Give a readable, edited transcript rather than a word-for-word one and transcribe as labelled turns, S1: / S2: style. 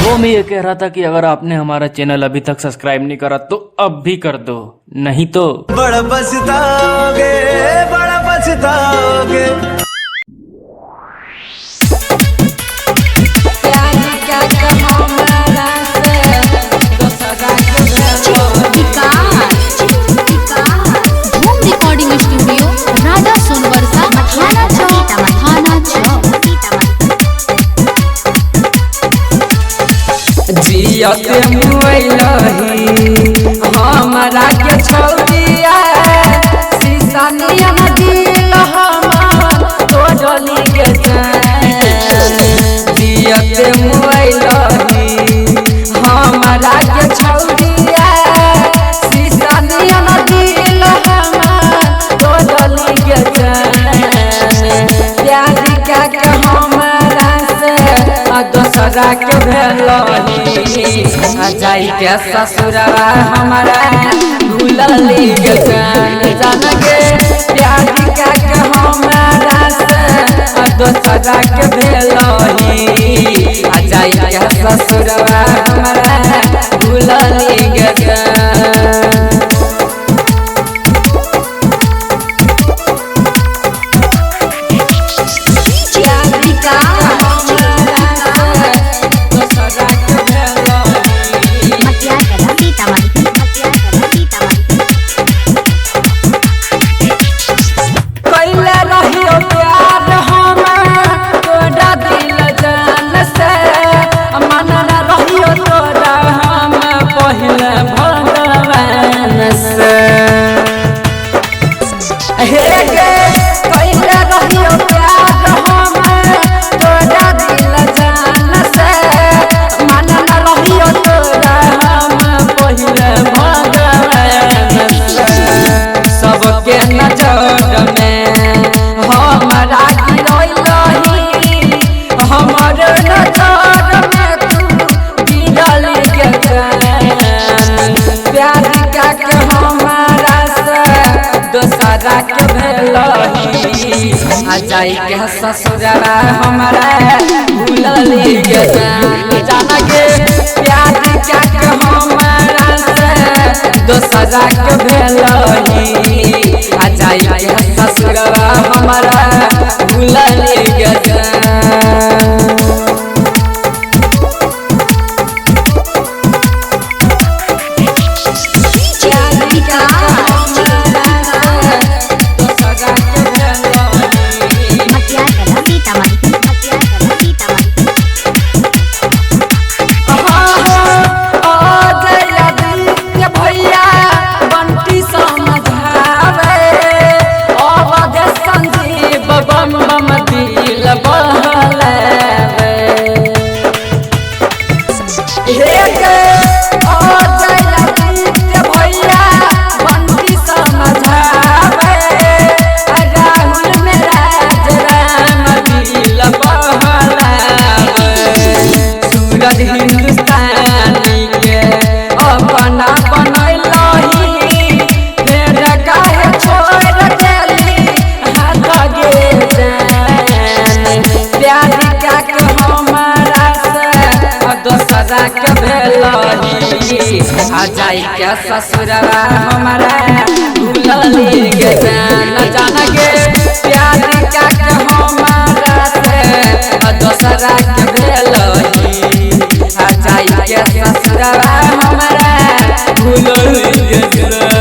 S1: वो मैं ये कह रहा था कि अगर आपने हमारा चैनल अभी तक सब्सक्राइब नहीं करा तो अब भी कर दो, नहीं तो
S2: बड़ा पछताओगे, बड़ा पछताओगे।
S3: रिकॉर्डिंग स्टूडियो राधा सोनवर्षा थाना चौक
S4: जियते मुइलही हमरा के छौदिया शीशा नियम दिल हम तोड़ली के जान। जियते मुइलही हमरा के छौदिया शीशा नियम दिल हम तोड़ली के जान। प्यार के हमरा से दोसरा के भेलही जाई के ससुरवा हमारा भूलली के जान गे। प्यार के हमरा से दोसरा के भेलही जाई के ससुरवा हमारा भूलली के जान। सबके नजर में हमरा गिरलही हमर नजर में तू गिरली के जान। प्यार के हमारा से दोसरा के भेलही जाई के ससुरवा हमारा भूलली के जान गे। प्यार के हमारा से दोसरा के भेलही जाई के ससुरवा हमारा भूलली के जान। हिंदुस्तानी के अपना बनैलही फेर काहे छोड़ देली हाथ गे जान। प्यार के हमारा से दोसरा के भेलही जाई के ससुरवा हमारा भूलली के जान गे। प्यार के हमारा से दोसरा के भेलही जाई के ससुरवा हमारा भूलली के जान।